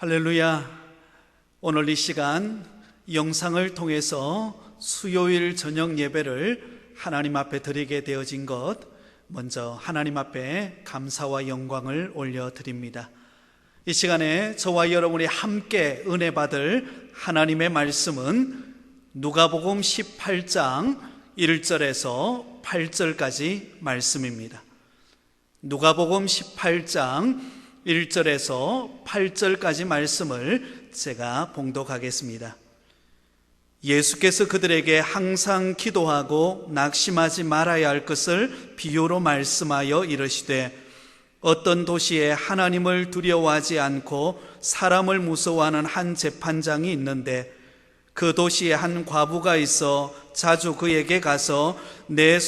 할렐루야. 오늘 이 시간 영상을 통해서 수요일 저녁 예배를 하나님 앞에 드리게 되어진 것, 먼저 하나님 앞에 감사와 영광을 올려드립니다. 이 시간에 저와 여러분이 함께 은혜 받을 하나님의 말씀은 누가복음 18장 1절에서 8절까지 말씀입니다. 누가복음 18장 1절에서 8절까지 말씀을 제가 봉독하겠습니다. 예수께서 그들에게 항상 기도하고 낙심하지 말아야 할 것을 비유로 말씀하여 이르시되, 어떤 도시에 하나님을 두려워하지 않고 사람을 무서워하는 한 재판장이 있는데, 그 도시에 한 과부가 있어 자주 그에게 가서 내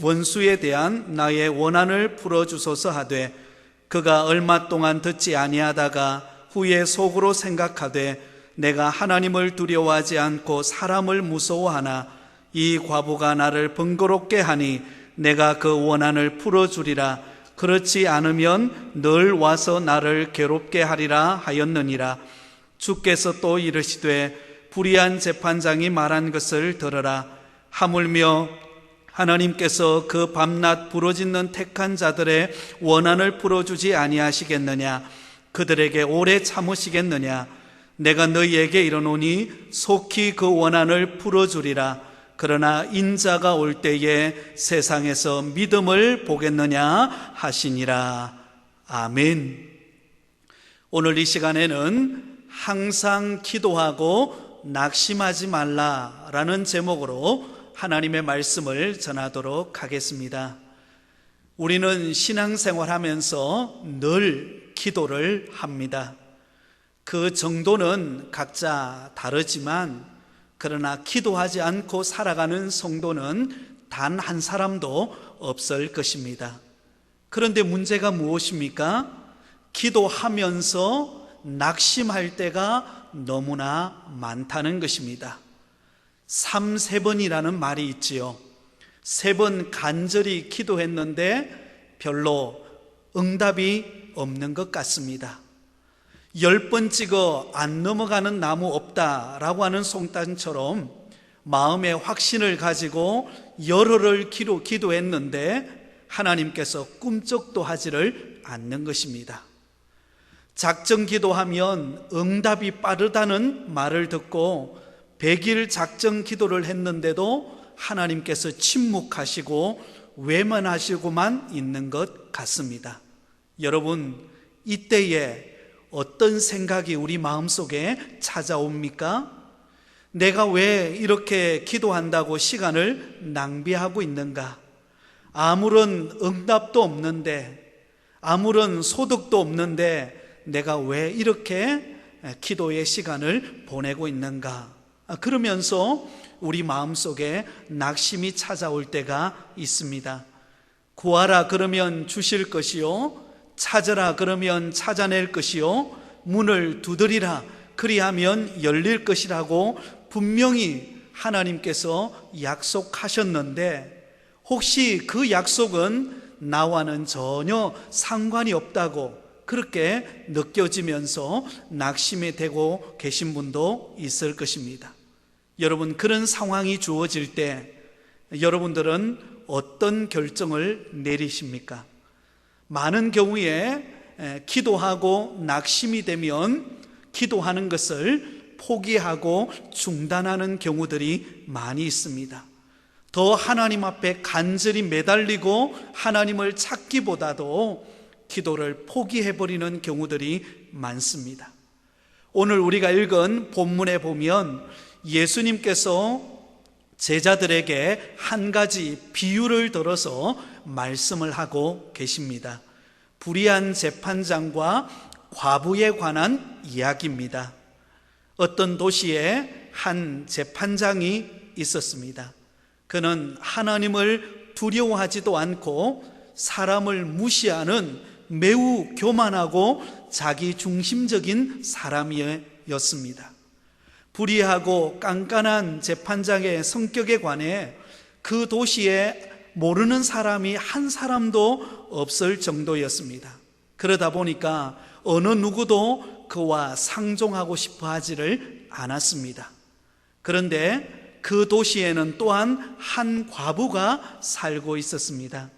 원수에 대한 나의 원한을 풀어주소서 하되, 그가 얼마 동안 듣지 아니하다가 후에 속으로 생각하되, 내가 하나님을 두려워하지 않고 사람을 무서워하나 이 과부가 나를 번거롭게 하니 내가 그 원한을 풀어주리라. 그렇지 않으면 늘 와서 나를 괴롭게 하리라 하였느니라. 주께서 또 이르시되, 불의한 재판장이 말한 것을 들으라. 하물며 하나님께서 그 밤낮 부르짖는 택한 자들의 원한을 풀어주지 아니하시겠느냐? 그들에게 오래 참으시겠느냐? 내가 너희에게 이르노니 속히 그 원한을 풀어주리라. 그러나 인자가 올 때에 세상에서 믿음을 보겠느냐 하시니라. 아멘. 오늘 이 시간에는 항상 기도하고 낙심하지 말라라는 제목으로 하나님의 말씀을 전하도록 하겠습니다. 우리는 신앙생활하면서 늘 기도를 합니다. 그 정도는 각자 다르지만, 그러나 기도하지 않고 살아가는 성도는 단 한 사람도 없을 것입니다. 그런데 문제가 무엇입니까? 기도하면서 낙심할 때가 너무나 많다는 것입니다. 3-3번이라는 말이 있지요. 3번 간절히 기도했는데 별로 응답이 없는 것 같습니다. 10번 찍어 안 넘어가는 나무 없다라고 하는 송땅처럼 마음의 확신을 가지고 열흘을 기도했는데 하나님께서 꿈쩍도 하지를 않는 것입니다. 작정 기도하면 응답이 빠르다는 말을 듣고 100일 작정 기도를 했는데도 하나님께서 침묵하시고 외면하시고만 있는 것 같습니다. 여러분, 이때에 어떤 생각이 우리 마음속에 찾아옵니까? 내가 왜 이렇게 기도한다고 시간을 낭비하고 있는가? 아무런 응답도 없는데, 아무런 소득도 없는데 내가 왜 이렇게 기도의 시간을 보내고 있는가? 그러면서 우리 마음속에 낙심이 찾아올 때가 있습니다. 구하라 그러면 주실 것이요, 찾으라 그러면 찾아낼 것이요, 문을 두드리라 그리하면 열릴 것이라고 분명히 하나님께서 약속하셨는데, 혹시 그 약속은 나와는 전혀 상관이 없다고 그렇게 느껴지면서 낙심이 되고 계신 분도 있을 것입니다. 여러분, 그런 상황이 주어질 때 여러분들은 어떤 결정을 내리십니까? 많은 경우에 기도하고 낙심이 되면 기도하는 것을 포기하고 중단하는 경우들이 많이 있습니다. 더 하나님 앞에 간절히 매달리고 하나님을 찾기보다도 기도를 포기해버리는 경우들이 많습니다. 오늘 우리가 읽은 본문에 보면 예수님께서 제자들에게 한 가지 비유를 들어서 말씀을 하고 계십니다. 불의한 재판장과 과부에 관한 이야기입니다. 어떤 도시에 한 재판장이 있었습니다. 그는 하나님을 두려워하지도 않고 사람을 무시하는 매우 교만하고 자기중심적인 사람이었습니다. 불의하고 깐깐한 재판장의 성격에 관해 그 도시에 모르는 사람이 한 사람도 없을 정도였습니다. 그러다 보니까 어느 누구도 그와 상종하고 싶어 하지를 않았습니다. 그런데 그 도시에는 또한 한 과부가 살고 있었습니다.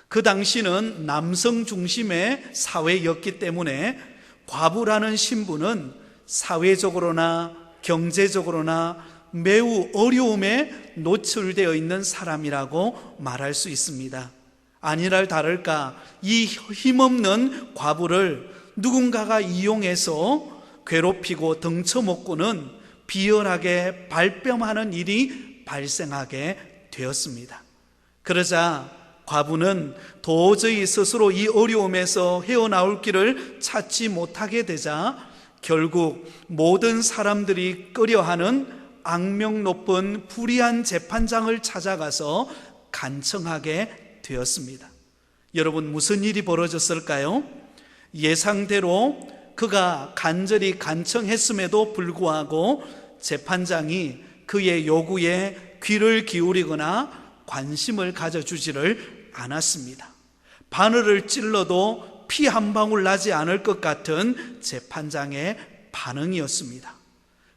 그 당시는 남성 중심의 사회였기 때문에 과부라는 신분은 사회적으로나 경제적으로나 매우 어려움에 노출되어 있는 사람이라고 말할 수 있습니다. 아니랄 다를까 이 힘없는 과부를 누군가가 이용해서 괴롭히고 등쳐먹고는 비열하게 발뺌하는 일이 발생하게 되었습니다. 그러자 과부는 도저히 스스로 이 어려움에서 헤어나올 길을 찾지 못하게 되자 결국 모든 사람들이 꺼려하는 악명 높은 불의한 재판장을 찾아가서 간청하게 되었습니다. 여러분, 무슨 일이 벌어졌을까요? 예상대로 그가 간절히 간청했음에도 불구하고 재판장이 그의 요구에 귀를 기울이거나 관심을 가져주지를 않았습니다. 바늘을 찔러도 피 한 방울 나지 않을 것 같은 재판장의 반응이었습니다.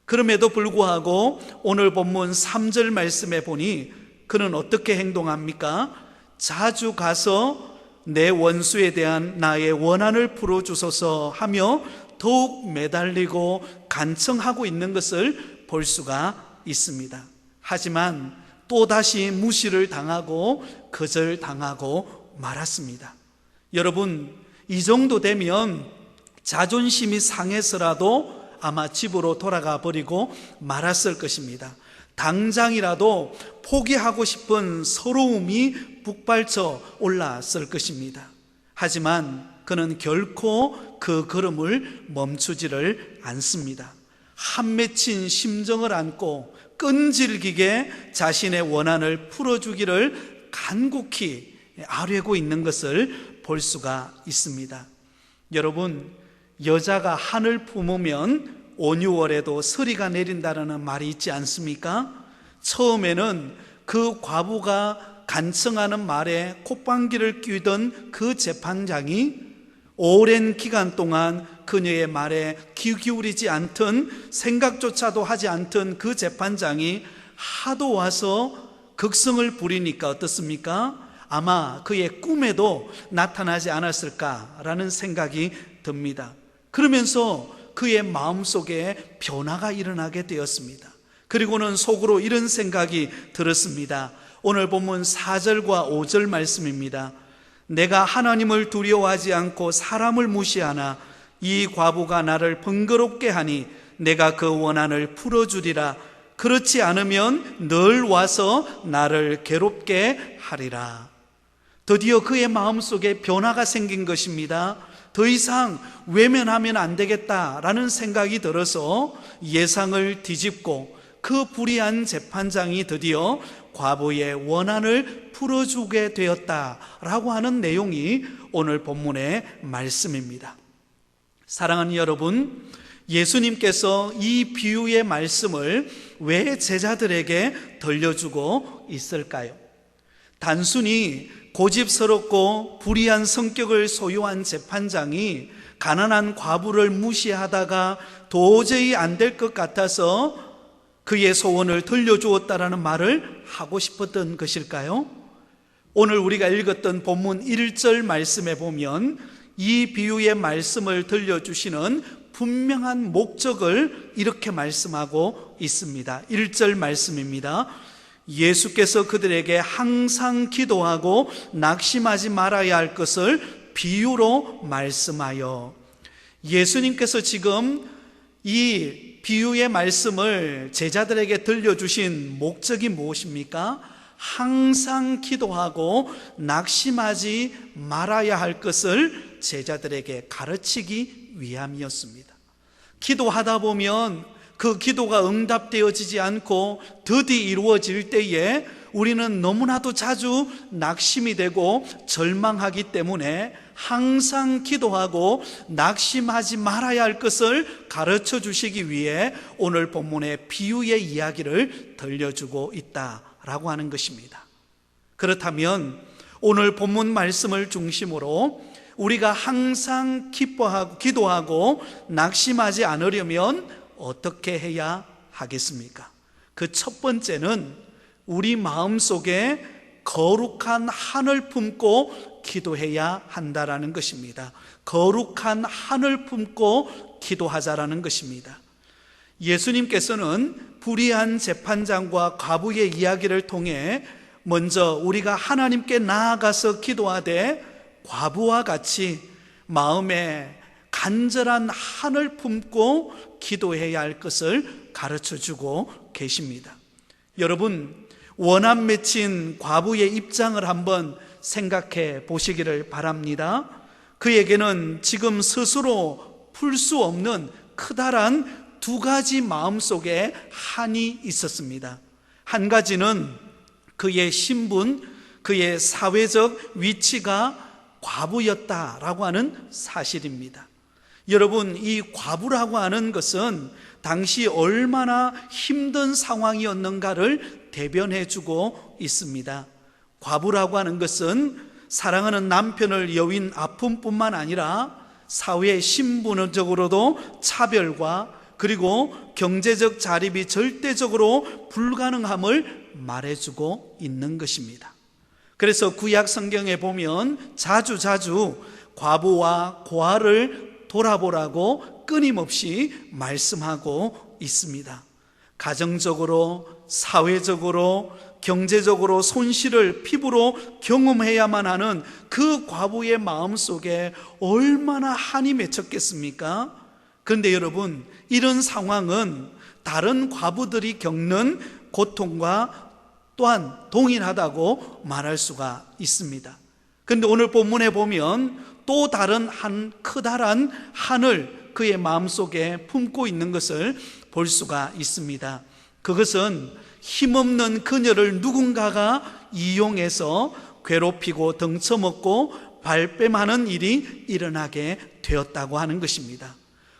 그럼에도 불구하고 오늘 본문 3절 말씀에 보니 그는 어떻게 행동합니까? 자주 가서 내 원수에 대한 나의 원한을 풀어주소서 하며 더욱 매달리고 간청하고 있는 것을 볼 수가 있습니다. 하지만 또다시 무시를 당하고 거절당하고 말았습니다. 여러분, 이 정도 되면 자존심이 상해서라도 아마 집으로 돌아가 버리고 말았을 것입니다. 당장이라도 포기하고 싶은 서러움이 북받쳐 올랐을 것입니다. 하지만 그는 결코 그 걸음을 멈추지를 않습니다. 한 맺힌 심정을 안고 끈질기게 자신의 원한을 풀어주기를 간곡히 아뢰고 있는 것을 볼 수가 있습니다. 여러분, 여자가 한을 품으면 5, 6월에도 서리가 내린다는 말이 있지 않습니까? 처음에는 그 과부가 간청하는 말에 콧방귀를 뀌던 그 재판장이 오랜 기간 동안 그녀의 말에 귀 기울이지 않던, 생각조차도 하지 않던 그 재판장이 하도 와서 극성을 부리니까 어떻습니까? 아마 그의 꿈에도 나타나지 않았을까라는 생각이 듭니다. 그러면서 그의 마음속에 변화가 일어나게 되었습니다. 그리고는 속으로 이런 생각이 들었습니다. 오늘 본문 4절과 5절 말씀입니다. 내가 하나님을 두려워하지 않고 사람을 무시하나 이 과부가 나를 번거롭게 하니 내가 그 원한을 풀어주리라. 그렇지 않으면 늘 와서 나를 괴롭게 하리라. 드디어 그의 마음속에 변화가 생긴 것입니다. 더 이상 외면하면 안 되겠다라는 생각이 들어서 예상을 뒤집고 그 불의한 재판장이 드디어 과부의 원한을 풀어주게 되었다라고 하는 내용이 오늘 본문의 말씀입니다. 사랑하는 여러분, 예수님께서 이 비유의 말씀을 왜 제자들에게 들려주고 있을까요? 단순히 고집스럽고 불의한 성격을 소유한 재판장이 가난한 과부를 무시하다가 도저히 안 될 것 같아서 그의 소원을 들려주었다라는 말을 하고 싶었던 것일까요? 오늘 우리가 읽었던 본문 1절 말씀에 보면 이 비유의 말씀을 들려주시는 분명한 목적을 이렇게 말씀하고 있습니다. 1절 말씀입니다. 예수께서 그들에게 항상 기도하고 낙심하지 말아야 할 것을 비유로 말씀하여, 예수님께서 지금 이 비유의 말씀을 제자들에게 들려주신 목적이 무엇입니까? 항상 기도하고 낙심하지 말아야 할 것을 제자들에게 가르치기 위함이었습니다. 기도하다 보면 그 기도가 응답되어지지 않고 드디 이루어질 때에 우리는 너무나도 자주 낙심이 되고 절망하기 때문에 항상 기도하고 낙심하지 말아야 할 것을 가르쳐 주시기 위해 오늘 본문의 비유의 이야기를 들려주고 있다라고 하는 것입니다. 그렇다면 오늘 본문 말씀을 중심으로 우리가 항상 기뻐하고 기도하고 낙심하지 않으려면 어떻게 해야 하겠습니까? 그 첫 번째는 우리 마음속에 거룩한 한을 품고 기도해야 한다라는 것입니다. 거룩한 한을 품고 기도하자라는 것입니다. 예수님께서는 불의한 재판장과 과부의 이야기를 통해 먼저 우리가 하나님께 나아가서 기도하되 과부와 같이 마음에 간절한 한을 품고 기도해야 할 것을 가르쳐주고 계십니다. 여러분, 원한 맺힌 과부의 입장을 한번 생각해 보시기를 바랍니다. 그에게는 지금 스스로 풀 수 없는 크다란 두 가지 마음속에 한이 있었습니다. 한 가지는 그의 신분, 그의 사회적 위치가 과부였다라고 하는 사실입니다. 여러분, 이 과부라고 하는 것은 당시 얼마나 힘든 상황이었는가를 대변해주고 있습니다. 과부라고 하는 것은 사랑하는 남편을 여윈 아픔뿐만 아니라 사회 신분적으로도 차별과 그리고 경제적 자립이 절대적으로 불가능함을 말해주고 있는 것입니다. 그래서 구약 성경에 보면 자주 과부와 고아를 돌아보라고 끊임없이 말씀하고 있습니다. 가정적으로, 사회적으로, 경제적으로 손실을 피부로 경험해야만 하는 그 과부의 마음속에 얼마나 한이 맺혔겠습니까? 그런데 여러분, 이런 상황은 다른 과부들이 겪는 고통과 또한 동일하다고 말할 수가 있습니다. 그런데 오늘 본문에 보면 또 다른 한 크다란 한을 그의 마음속에 품고 있는 것을 볼 수가 있습니다. 그것은 힘없는 그녀를 누군가가 이용해서 괴롭히고 등쳐먹고 발뺌하는 일이 일어나게 되었다고 하는 것입니다.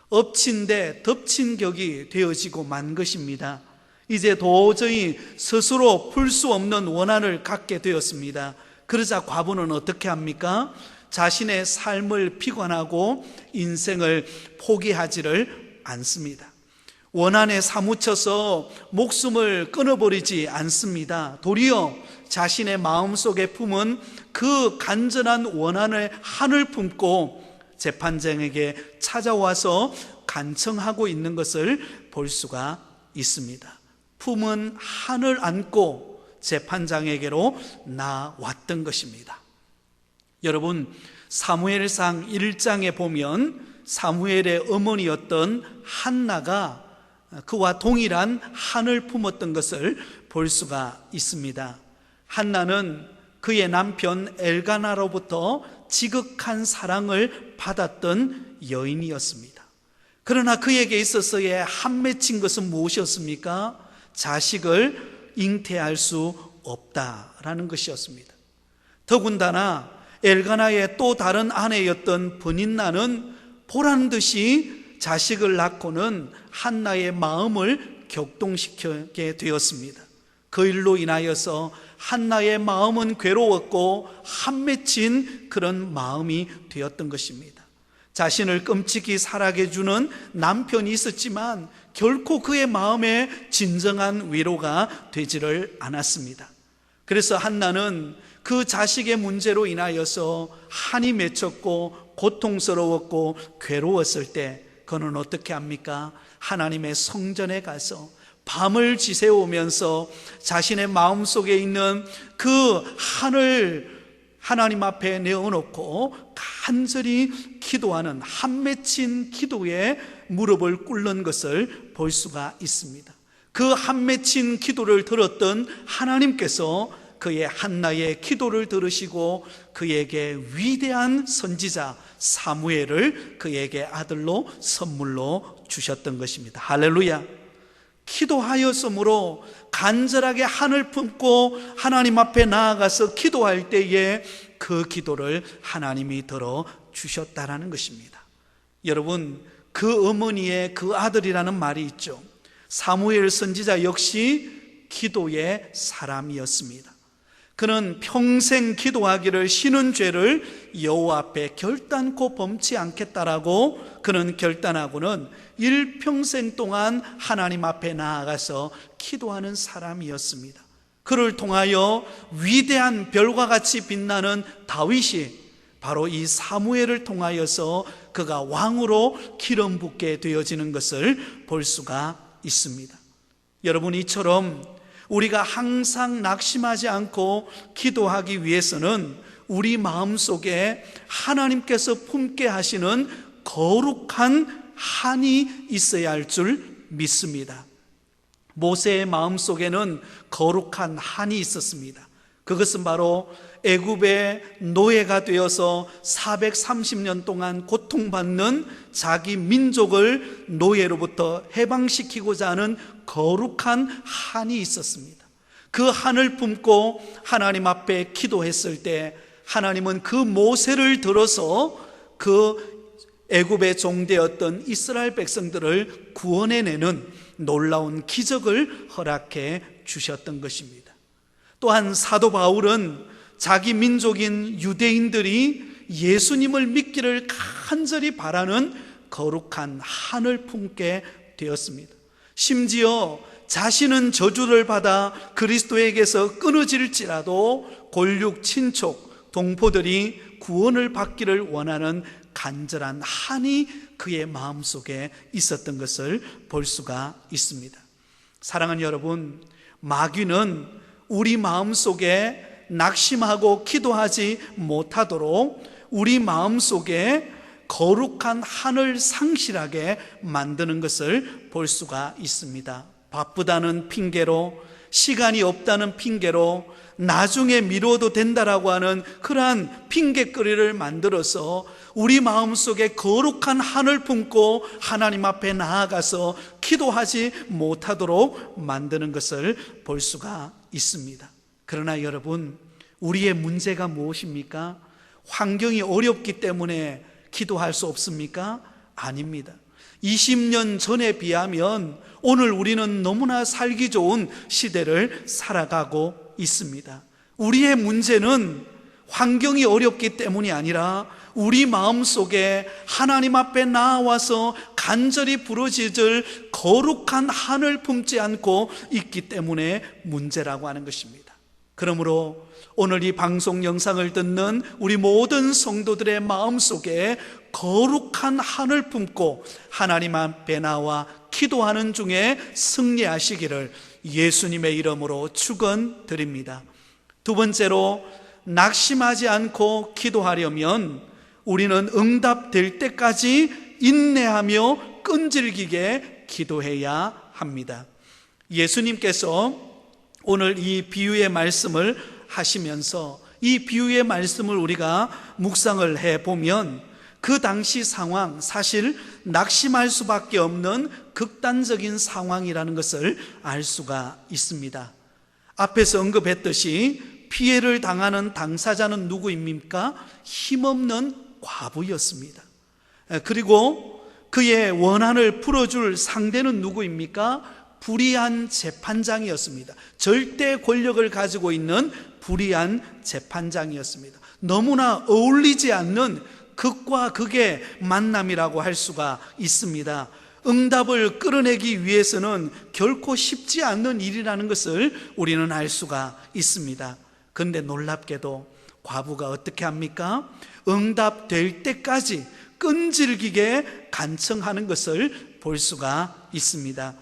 엎친 데 덮친 격이 되어지고 만 것입니다. 이제 도저히 스스로 풀 수 없는 원한을 갖게 되었습니다. 그러자 과부는 어떻게 합니까? 자신의 삶을 피관하고 인생을 포기하지를 않습니다. 원한에 사무쳐서 목숨을 끊어버리지 않습니다. 도리어 자신의 마음속에 품은 그 간절한 원한의 한을 품고 재판장에게 찾아와서 간청하고 있는 것을 볼 수가 있습니다. 품은 한을 안고 재판장에게로 나왔던 것입니다. 여러분, 사무엘상 1장에 보면 사무엘의 어머니였던 한나가 그와 동일한 한을 품었던 것을 볼 수가 있습니다. 한나는 그의 남편 엘가나로부터 지극한 사랑을 받았던 여인이었습니다. 그러나 그에게 있어서의 한 맺힌 것은 무엇이었습니까? 자식을 잉태할 수 없다라는 것이었습니다. 더군다나 엘가나의 또 다른 아내였던 브닌나는 보란 듯이 자식을 낳고는 한나의 마음을 격동시키게 되었습니다. 그 일로 인하여서 한나의 마음은 괴로웠고 한 맺힌 그런 마음이 되었던 것입니다. 자신을 끔찍이 살아게 주는 남편이 있었지만 결코 그의 마음에 진정한 위로가 되지를 않았습니다. 그래서 한나는 그 자식의 문제로 인하여서 한이 맺혔고 고통스러웠고 괴로웠을 때 그는 어떻게 합니까? 하나님의 성전에 가서 밤을 지새우면서 자신의 마음속에 있는 그 한을 하나님 앞에 내어놓고 간절히 기도하는 한 맺힌 기도에 무릎을 꿇는 것을 볼 수가 있습니다. 그 한 맺힌 기도를 들었던 하나님께서 그의 한나의 기도를 들으시고 그에게 위대한 선지자 사무엘을 그에게 아들로 선물로 주셨던 것입니다. 할렐루야. 기도하였으므로 간절하게 한을 품고 하나님 앞에 나아가서 기도할 때에 그 기도를 하나님이 들어 주셨다라는 것입니다. 여러분, 그 어머니의 그 아들이라는 말이 있죠. 사무엘 선지자 역시 기도의 사람이었습니다. 그는 평생 기도하기를 쉬는 죄를 여호와 앞에 결단코 범치 않겠다라고 그는 결단하고는 일평생 동안 하나님 앞에 나아가서 기도하는 사람이었습니다. 그를 통하여 위대한 별과 같이 빛나는 다윗이 바로 이 사무엘을 통하여서 그가 왕으로 기름 붓게 되어지는 것을 볼 수가 있습니다. 여러분, 이처럼 우리가 항상 낙심하지 않고 기도하기 위해서는 우리 마음속에 하나님께서 품게 하시는 거룩한 한이 있어야 할 줄 믿습니다. 모세의 마음속에는 거룩한 한이 있었습니다. 그것은 바로 애굽의 노예가 되어서 430년 동안 고통받는 자기 민족을 노예로부터 해방시키고자 하는 거룩한 한이 있었습니다. 그 한을 품고 하나님 앞에 기도했을 때 하나님은 그 모세를 들어서 그 애굽의 종되었던 이스라엘 백성들을 구원해내는 놀라운 기적을 허락해 주셨던 것입니다. 또한 사도 바울은 자기 민족인 유대인들이 예수님을 믿기를 간절히 바라는 거룩한 한을 품게 되었습니다. 심지어 자신은 저주를 받아 그리스도에게서 끊어질지라도 골육, 친족, 동포들이 구원을 받기를 원하는 간절한 한이 그의 마음속에 있었던 것을 볼 수가 있습니다. 사랑하는 여러분, 마귀는 우리 마음속에 낙심하고 기도하지 못하도록 우리 마음속에 거룩한 한을 상실하게 만드는 것을 볼 수가 있습니다. 바쁘다는 핑계로, 시간이 없다는 핑계로, 나중에 미뤄도 된다라고 하는 그러한 핑계거리를 만들어서 우리 마음속에 거룩한 한을 품고 하나님 앞에 나아가서 기도하지 못하도록 만드는 것을 볼 수가 있습니다. 그러나 여러분, 우리의 문제가 무엇입니까? 환경이 어렵기 때문에 기도할 수 없습니까? 아닙니다. 20년 전에 비하면 오늘 우리는 너무나 살기 좋은 시대를 살아가고 있습니다. 우리의 문제는 환경이 어렵기 때문이 아니라 우리 마음속에 하나님 앞에 나와서 간절히 부르짖을 거룩한 한을 품지 않고 있기 때문에 문제라고 하는 것입니다. 그러므로 오늘 이 방송 영상을 듣는 우리 모든 성도들의 마음속에 거룩한 한을 품고 하나님 앞에 나와 기도하는 중에 승리하시기를 예수님의 이름으로 축원드립니다. 두 번째로, 낙심하지 않고 기도하려면 우리는 응답될 때까지 인내하며 끈질기게 기도해야 합니다. 예수님께서 오늘 이 비유의 말씀을 하시면서 이 비유의 말씀을 우리가 묵상을 해보면 그 당시 상황, 사실 낙심할 수밖에 없는 극단적인 상황이라는 것을 알 수가 있습니다. 앞에서 언급했듯이 피해를 당하는 당사자는 누구입니까? 힘없는 과부였습니다. 그리고 그의 원한을 풀어줄 상대는 누구입니까? 불의한 재판장이었습니다. 절대 권력을 가지고 있는 불의한 재판장이었습니다. 너무나 어울리지 않는 극과 극의 만남이라고 할 수가 있습니다. 응답을 끌어내기 위해서는 결코 쉽지 않는 일이라는 것을 우리는 알 수가 있습니다. 그런데 놀랍게도 과부가 어떻게 합니까? 응답될 때까지 끈질기게 간청하는 것을 볼 수가 있습니다.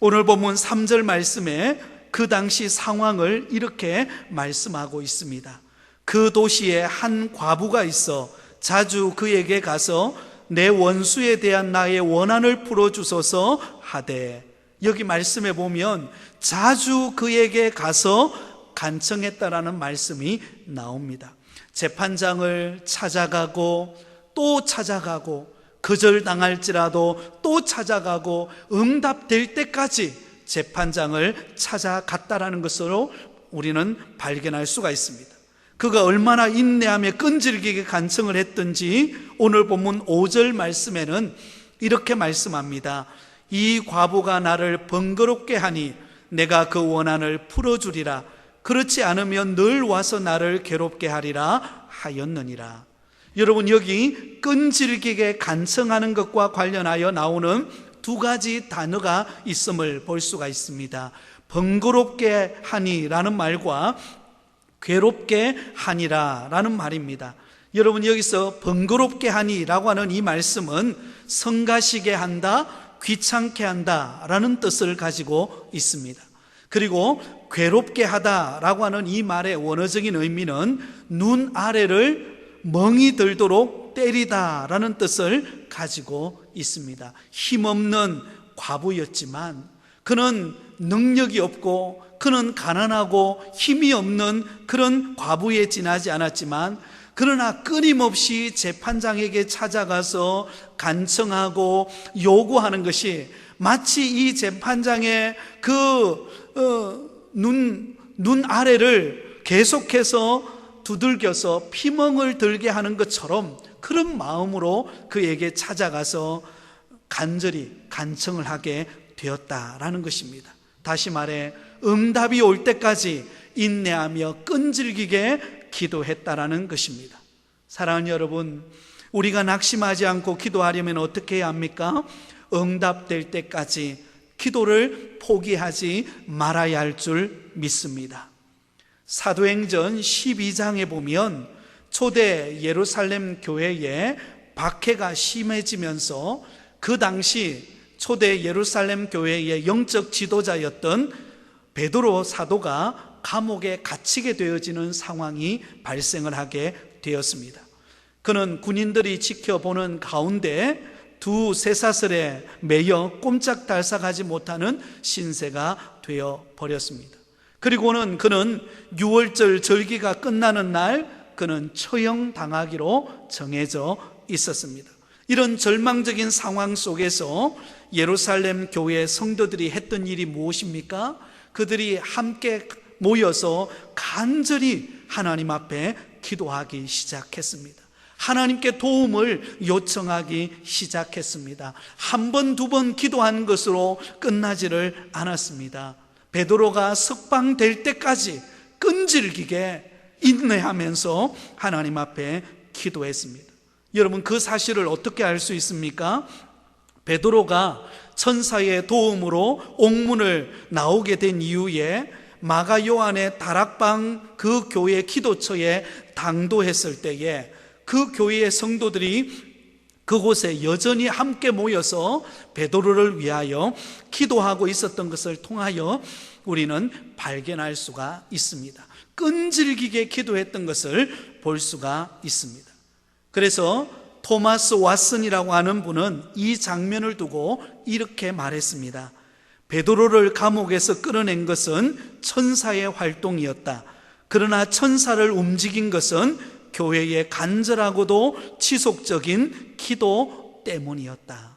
오늘 본문 3절 말씀에 그 당시 상황을 이렇게 말씀하고 있습니다. 그 도시에 한 과부가 있어 자주 그에게 가서 내 원수에 대한 나의 원한을 풀어주소서 하되, 여기 말씀에 보면 자주 그에게 가서 간청했다라는 말씀이 나옵니다. 재판장을 찾아가고 또 찾아가고 거절당할지라도 또 찾아가고 응답될 때까지 재판장을 찾아갔다라는 것으로 우리는 발견할 수가 있습니다. 그가 얼마나 인내하며 끈질기게 간청을 했던지 오늘 본문 5절 말씀에는 이렇게 말씀합니다. 이 과부가 나를 번거롭게 하니 내가 그 원한을 풀어주리라. 그렇지 않으면 늘 와서 나를 괴롭게 하리라 하였느니라. 여러분, 여기 끈질기게 간청하는 것과 관련하여 나오는 두 가지 단어가 있음을 볼 수가 있습니다. 번거롭게 하니라는 말과 괴롭게 하니라라는 말입니다. 여러분, 여기서 번거롭게 하니라고 하는 이 말씀은 성가시게 한다, 귀찮게 한다라는 뜻을 가지고 있습니다. 그리고 괴롭게 하다라고 하는 이 말의 원어적인 의미는 눈 아래를 멍이 들도록 때리다라는 뜻을 가지고 있습니다. 힘없는 과부였지만 그는 능력이 없고 그는 가난하고 힘이 없는 그런 과부에 지나지 않았지만, 그러나 끊임없이 재판장에게 찾아가서 간청하고 요구하는 것이 마치 이 재판장의 눈 아래를 계속해서 두들겨서 피멍을 들게 하는 것처럼 그런 마음으로 그에게 찾아가서 간절히 간청을 하게 되었다라는 것입니다. 다시 말해 응답이 올 때까지 인내하며 끈질기게 기도했다라는 것입니다. 사랑하는 여러분, 우리가 낙심하지 않고 기도하려면 어떻게 해야 합니까? 응답될 때까지 기도를 포기하지 말아야 할 줄 믿습니다. 사도행전 12장에 보면 초대 예루살렘 교회에 박해가 심해지면서 그 당시 초대 예루살렘 교회의 영적 지도자였던 베드로 사도가 감옥에 갇히게 되어지는 상황이 발생을 하게 되었습니다. 그는 군인들이 지켜보는 가운데 두 쇠사슬에 매여 꼼짝달싹하지 못하는 신세가 되어 버렸습니다. 그리고는 그는 6월절 절기가 끝나는 날 그는 처형당하기로 정해져 있었습니다. 이런 절망적인 상황 속에서 예루살렘 교회 성도들이 했던 일이 무엇입니까? 그들이 함께 모여서 간절히 하나님 앞에 기도하기 시작했습니다. 하나님께 도움을 요청하기 시작했습니다. 한 번, 두 번 기도한 것으로 끝나지를 않았습니다. 베드로가 석방될 때까지 끈질기게 인내하면서 하나님 앞에 기도했습니다. 여러분, 그 사실을 어떻게 알 수 있습니까? 베드로가 천사의 도움으로 옥문을 나오게 된 이후에 마가 요한의 다락방 그 교회 기도처에 당도했을 때에 그 교회의 성도들이 그곳에 여전히 함께 모여서 베드로를 위하여 기도하고 있었던 것을 통하여 우리는 발견할 수가 있습니다. 끈질기게 기도했던 것을 볼 수가 있습니다. 그래서 토마스 왓슨이라고 하는 분은 이 장면을 두고 이렇게 말했습니다. 베드로를 감옥에서 끌어낸 것은 천사의 활동이었다. 그러나 천사를 움직인 것은 교회의 간절하고도 지속적인 기도 때문이었다.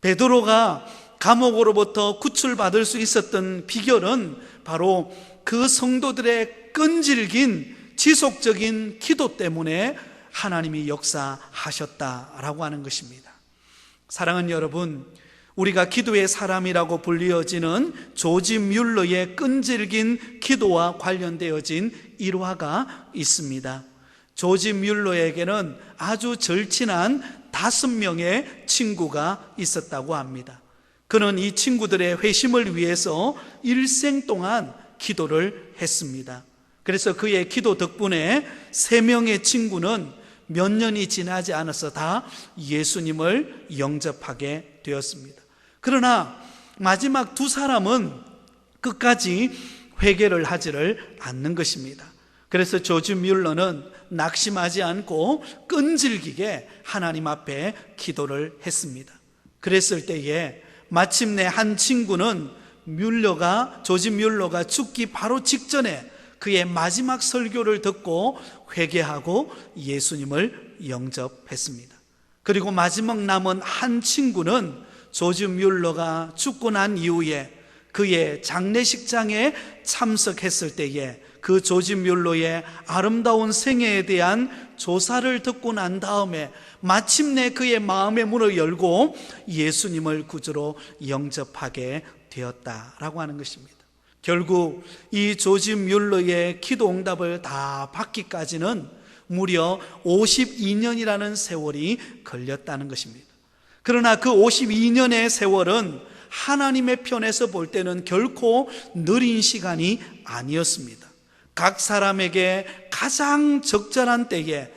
베드로가 감옥으로부터 구출받을 수 있었던 비결은 바로 그 성도들의 끈질긴 지속적인 기도 때문에 하나님이 역사하셨다라고 하는 것입니다. 사랑하는 여러분, 우리가 기도의 사람이라고 불리어지는 조지 뮬러의 끈질긴 기도와 관련되어진 일화가 있습니다. 조지 뮬러에게는 아주 절친한 5명의 친구가 있었다고 합니다. 그는 이 친구들의 회심을 위해서 일생 동안 기도를 했습니다. 그래서 그의 기도 덕분에 3명의 친구는 몇 년이 지나지 않아서 다 예수님을 영접하게 되었습니다. 그러나 마지막 2사람은 끝까지 회개를 하지를 않는 것입니다. 그래서 조지 뮬러는 낙심하지 않고 끈질기게 하나님 앞에 기도를 했습니다. 그랬을 때에 마침내 한 친구는 조지 뮬러가 죽기 바로 직전에 그의 마지막 설교를 듣고 회개하고 예수님을 영접했습니다. 그리고 마지막 남은 한 친구는 조지 뮬러가 죽고 난 이후에 그의 장례식장에 참석했을 때에 그 조지 뮬러의 아름다운 생애에 대한 조사를 듣고 난 다음에 마침내 그의 마음의 문을 열고 예수님을 구주로 영접하게 되었다라고 하는 것입니다. 결국 이 조지 뮬러의 기도 응답을 다 받기까지는 무려 52년이라는 세월이 걸렸다는 것입니다. 그러나 그 52년의 세월은 하나님의 편에서 볼 때는 결코 느린 시간이 아니었습니다. 각 사람에게 가장 적절한 때에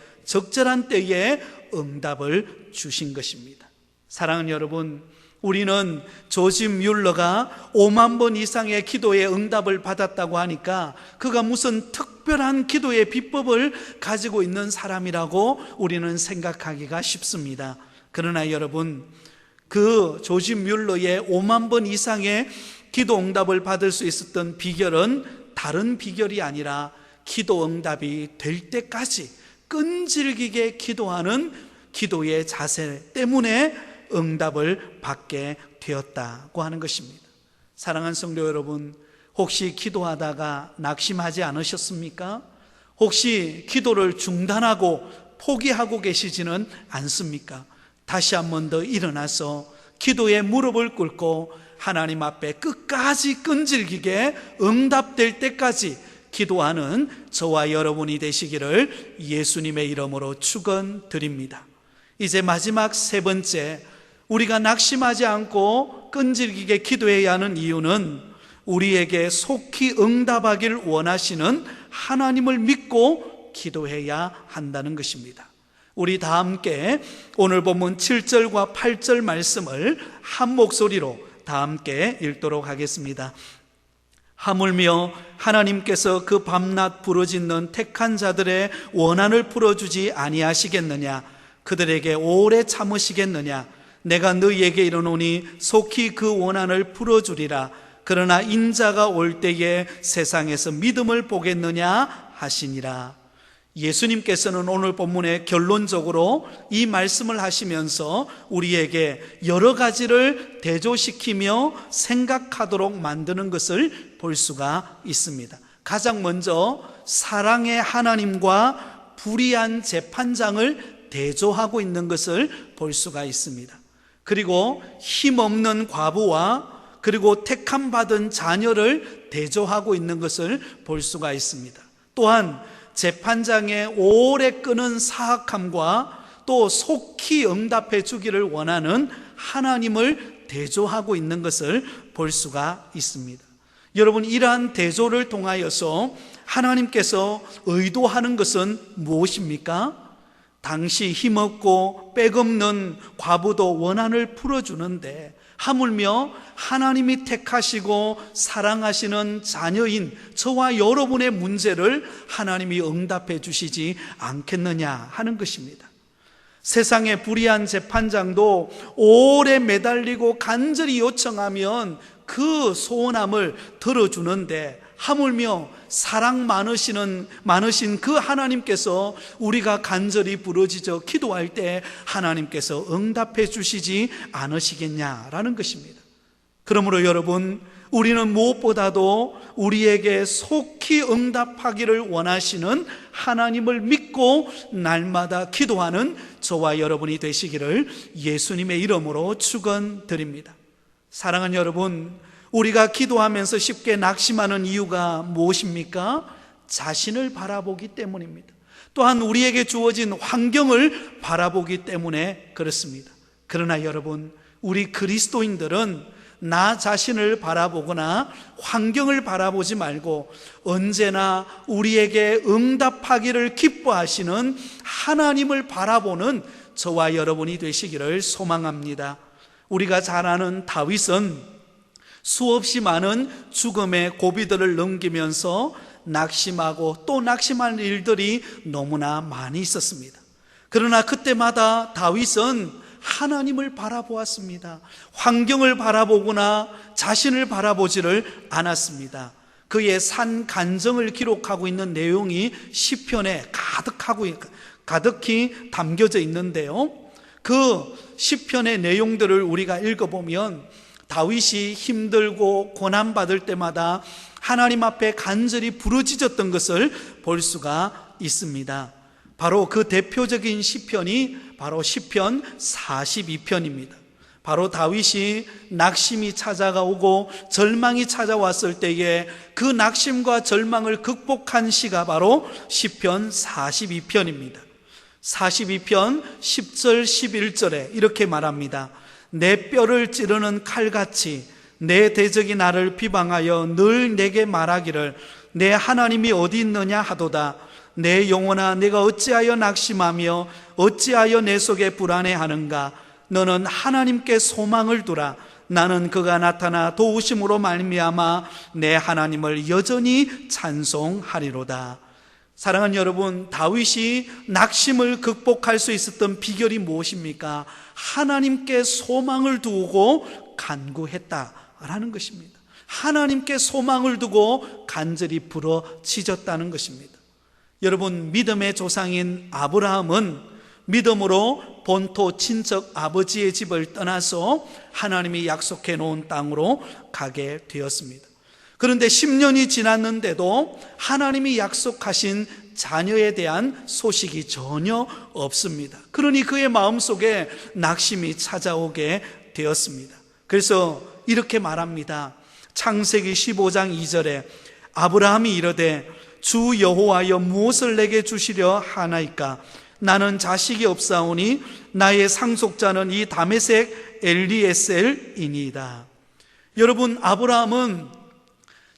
응답을 주신 것입니다. 사랑하는 여러분, 우리는 조지 뮬러가 5만 번 이상의 기도의 응답을 받았다고 하니까 그가 무슨 특별한 기도의 비법을 가지고 있는 사람이라고 우리는 생각하기가 쉽습니다. 그러나 여러분, 그 조지 뮬러의 5만 번 이상의 기도 응답을 받을 수 있었던 비결은 다른 비결이 아니라 기도 응답이 될 때까지 끈질기게 기도하는 기도의 자세 때문에 응답을 받게 되었다고 하는 것입니다. 사랑하는 성도 여러분, 혹시 기도하다가 낙심하지 않으셨습니까? 혹시 기도를 중단하고 포기하고 계시지는 않습니까? 다시 한 번 더 일어나서 기도에 무릎을 꿇고 하나님 앞에 끝까지 끈질기게 응답될 때까지 기도하는 저와 여러분이 되시기를 예수님의 이름으로 축원드립니다. 이제 마지막 세 번째, 우리가 낙심하지 않고 끈질기게 기도해야 하는 이유는 우리에게 속히 응답하길 원하시는 하나님을 믿고 기도해야 한다는 것입니다. 우리 다 함께 오늘 본문 7절과 8절 말씀을 한 목소리로 다 함께 읽도록 하겠습니다. 하물며 하나님께서 그 밤낮 부르짖는 택한 자들의 원한을 풀어주지 아니하시겠느냐? 그들에게 오래 참으시겠느냐? 내가 너희에게 이르노니 속히 그 원한을 풀어주리라. 그러나 인자가 올 때에 세상에서 믿음을 보겠느냐 하시니라. 예수님께서는 오늘 본문에 결론적으로 이 말씀을 하시면서 우리에게 여러 가지를 대조시키며 생각하도록 만드는 것을 볼 수가 있습니다. 가장 먼저 사랑의 하나님과 불의한 재판장을 대조하고 있는 것을 볼 수가 있습니다. 그리고 힘없는 과부와 그리고 택함받은 자녀를 대조하고 있는 것을 볼 수가 있습니다. 또한 재판장의 오래 끄는 사악함과 또 속히 응답해 주기를 원하는 하나님을 대조하고 있는 것을 볼 수가 있습니다. 여러분, 이러한 대조를 통하여서 하나님께서 의도하는 것은 무엇입니까? 당시 힘없고 백없는 과부도 원한을 풀어주는데 하물며 하나님이 택하시고 사랑하시는 자녀인 저와 여러분의 문제를 하나님이 응답해 주시지 않겠느냐 하는 것입니다. 세상의 불의한 재판장도 오래 매달리고 간절히 요청하면 그 소원함을 들어주는데 하물며 사랑 많으신 그 하나님께서 우리가 간절히 부르짖어 기도할 때 하나님께서 응답해 주시지 않으시겠냐라는 것입니다. 그러므로 여러분, 우리는 무엇보다도 우리에게 속히 응답하기를 원하시는 하나님을 믿고 날마다 기도하는 저와 여러분이 되시기를 예수님의 이름으로 축원드립니다. 사랑하는 여러분, 우리가 기도하면서 쉽게 낙심하는 이유가 무엇입니까? 자신을 바라보기 때문입니다. 또한 우리에게 주어진 환경을 바라보기 때문에 그렇습니다. 그러나 여러분, 우리 그리스도인들은 나 자신을 바라보거나 환경을 바라보지 말고 언제나 우리에게 응답하기를 기뻐하시는 하나님을 바라보는 저와 여러분이 되시기를 소망합니다. 우리가 잘 아는 다윗은 수없이 많은 죽음의 고비들을 넘기면서 낙심하고 또 낙심할 일들이 너무나 많이 있었습니다. 그러나 그때마다 다윗은 하나님을 바라보았습니다. 환경을 바라보거나 자신을 바라보지를 않았습니다. 그의 산 간증을 기록하고 있는 내용이 시편에 가득히 담겨져 있는데요, 그 시편의 내용들을 우리가 읽어보면 다윗이 힘들고 고난받을 때마다 하나님 앞에 간절히 부르짖었던 것을 볼 수가 있습니다. 바로 그 대표적인 시편이 바로 시편 42편입니다. 바로 다윗이 낙심이 찾아오고 절망이 찾아왔을 때에 그 낙심과 절망을 극복한 시가 바로 시편 42편입니다. 42편 10절 11절에 이렇게 말합니다. 내 뼈를 찌르는 칼같이 내 대적이 나를 비방하여 늘 내게 말하기를 내 하나님이 어디 있느냐 하도다. 내 영혼아, 내가 어찌하여 낙심하며 어찌하여 내 속에 불안해하는가. 너는 하나님께 소망을 두라. 나는 그가 나타나 도우심으로 말미암아 내 하나님을 여전히 찬송하리로다. 사랑하는 여러분, 다윗이 낙심을 극복할 수 있었던 비결이 무엇입니까? 하나님께 소망을 두고 간구했다라는 것입니다. 하나님께 소망을 두고 간절히 부르짖었다는 것입니다. 여러분, 믿음의 조상인 아브라함은 믿음으로 본토 친척 아버지의 집을 떠나서 하나님이 약속해 놓은 땅으로 가게 되었습니다. 그런데 10년이 지났는데도 하나님이 약속하신 자녀에 대한 소식이 전혀 없습니다. 그러니 그의 마음속에 낙심이 찾아오게 되었습니다. 그래서 이렇게 말합니다. 창세기 15장 2절에 아브라함이 이르되 주 여호와여 무엇을 내게 주시려 하나이까? 나는 자식이 없사오니 나의 상속자는 이 다메섹 엘리에셀이니이다. 여러분, 아브라함은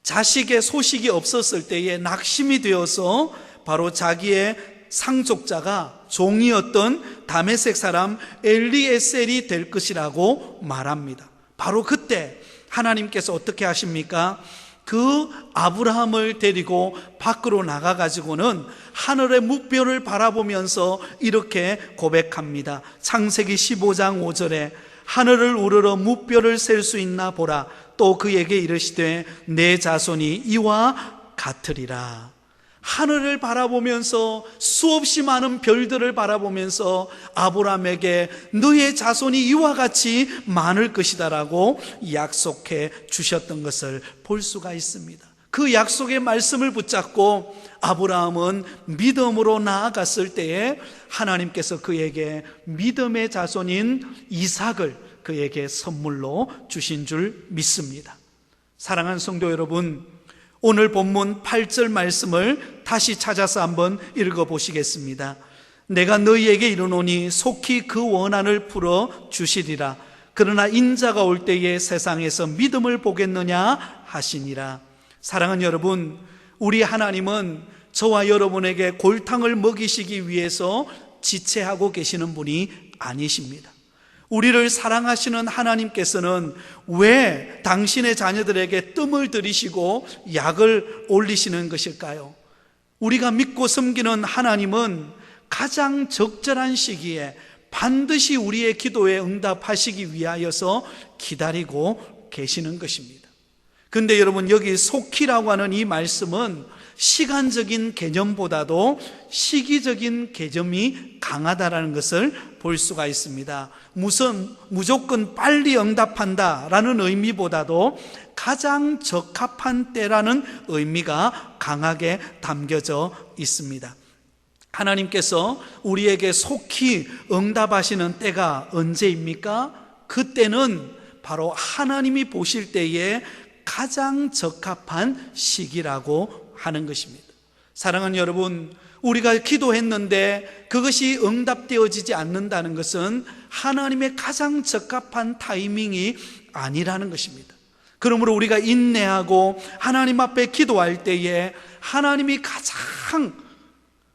자식의 소식이 없었을 때에 낙심이 되어서 바로 자기의 상속자가 종이었던 다메섹 사람 엘리에셀이 될 것이라고 말합니다. 바로 그때 하나님께서 어떻게 하십니까? 그 아브라함을 데리고 밖으로 나가가지고는 하늘의 묵별을 바라보면서 이렇게 고백합니다. 창세기 15장 5절에 하늘을 우러러 묵별을 셀 수 있나 보라. 또 그에게 이르시되 내 자손이 이와 같으리라. 하늘을 바라보면서 수없이 많은 별들을 바라보면서 아브라함에게 너의 자손이 이와 같이 많을 것이다라고 약속해 주셨던 것을 볼 수가 있습니다. 그 약속의 말씀을 붙잡고 아브라함은 믿음으로 나아갔을 때에 하나님께서 그에게 믿음의 자손인 이삭을 그에게 선물로 주신 줄 믿습니다. 사랑하는 성도 여러분, 오늘 본문 8절 말씀을 다시 찾아서 한번 읽어보시겠습니다. 내가 너희에게 이르노니 속히 그 원한을 풀어 주시리라. 그러나 인자가 올 때에 세상에서 믿음을 보겠느냐 하시니라. 사랑하는 여러분, 우리 하나님은 저와 여러분에게 골탕을 먹이시기 위해서 지체하고 계시는 분이 아니십니다. 우리를 사랑하시는 하나님께서는 왜 당신의 자녀들에게 뜸을 들이시고 약을 올리시는 것일까요? 우리가 믿고 섬기는 하나님은 가장 적절한 시기에 반드시 우리의 기도에 응답하시기 위하여서 기다리고 계시는 것입니다. 그런데 여러분, 여기 속히라고 하는 이 말씀은 시간적인 개념보다도 시기적인 개념이 강하다라는 것을 볼 수가 있습니다. 무조건 빨리 응답한다라는 의미보다도 가장 적합한 때라는 의미가 강하게 담겨져 있습니다. 하나님께서 우리에게 속히 응답하시는 때가 언제입니까? 그때는 바로 하나님이 보실 때에 가장 적합한 시기라고 하는 것입니다. 사랑하는 여러분, 우리가 기도했는데 그것이 응답되어지지 않는다는 것은 하나님의 가장 적합한 타이밍이 아니라는 것입니다. 그러므로 우리가 인내하고 하나님 앞에 기도할 때에 하나님이 가장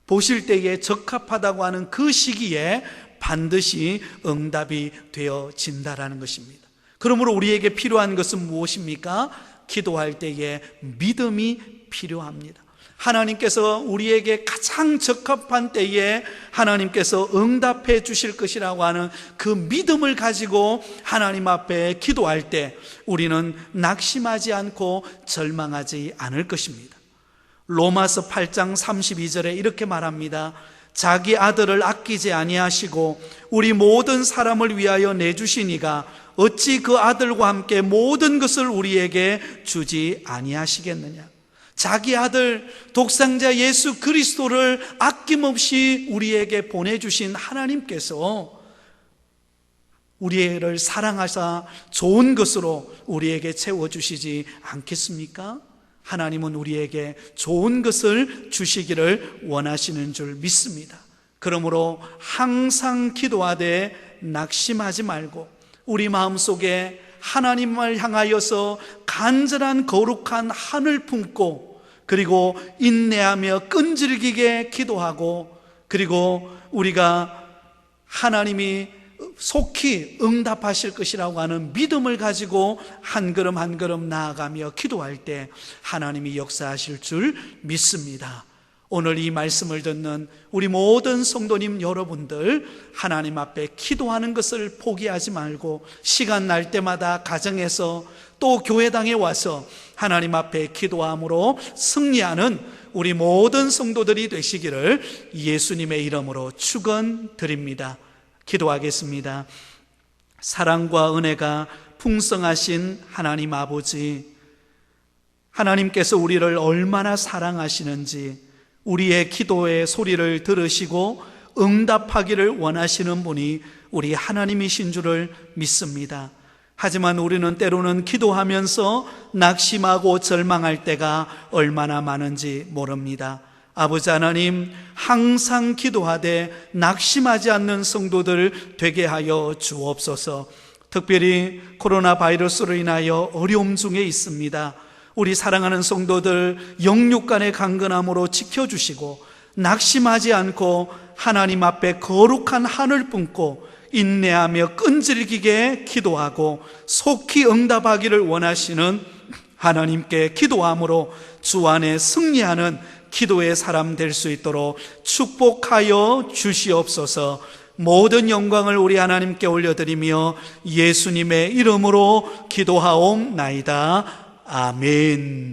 보실 때에 적합하다고 하는 그 시기에 반드시 응답이 되어진다라는 것입니다. 그러므로 우리에게 필요한 것은 무엇입니까? 기도할 때에 믿음이 필요합니다. 하나님께서 우리에게 가장 적합한 때에 하나님께서 응답해 주실 것이라고 하는 그 믿음을 가지고 하나님 앞에 기도할 때 우리는 낙심하지 않고 절망하지 않을 것입니다. 로마서 8장 32절에 이렇게 말합니다. 자기 아들을 아끼지 아니하시고 우리 모든 사람을 위하여 내주시니가 어찌 그 아들과 함께 모든 것을 우리에게 주지 아니하시겠느냐. 자기 아들 독생자 예수 그리스도를 아낌없이 우리에게 보내주신 하나님께서 우리를 사랑하사 좋은 것으로 우리에게 채워주시지 않겠습니까? 하나님은 우리에게 좋은 것을 주시기를 원하시는 줄 믿습니다. 그러므로 항상 기도하되 낙심하지 말고 우리 마음속에 하나님을 향하여서 간절한 거룩한 한을 품고, 그리고 인내하며 끈질기게 기도하고, 그리고 우리가 하나님이 속히 응답하실 것이라고 하는 믿음을 가지고 한 걸음 한 걸음 나아가며 기도할 때 하나님이 역사하실 줄 믿습니다. 오늘 이 말씀을 듣는 우리 모든 성도님 여러분들, 하나님 앞에 기도하는 것을 포기하지 말고 시간 날 때마다 가정에서 또 교회당에 와서 하나님 앞에 기도함으로 승리하는 우리 모든 성도들이 되시기를 예수님의 이름으로 축원드립니다. 기도하겠습니다. 사랑과 은혜가 풍성하신 하나님 아버지, 하나님께서 우리를 얼마나 사랑하시는지 우리의 기도의 소리를 들으시고 응답하기를 원하시는 분이 우리 하나님이신 줄을 믿습니다. 하지만 우리는 때로는 기도하면서 낙심하고 절망할 때가 얼마나 많은지 모릅니다. 아버지 하나님, 항상 기도하되 낙심하지 않는 성도들 되게 하여 주옵소서. 특별히 코로나 바이러스로 인하여 어려움 중에 있습니다. 우리 사랑하는 성도들 영육 간의 강건함으로 지켜주시고 낙심하지 않고 하나님 앞에 거룩한 한을 품고 인내하며 끈질기게 기도하고 속히 응답하기를 원하시는 하나님께 기도함으로 주 안에 승리하는 기도의 사람 될 수 있도록 축복하여 주시옵소서. 모든 영광을 우리 하나님께 올려드리며 예수님의 이름으로 기도하옵나이다. 아멘.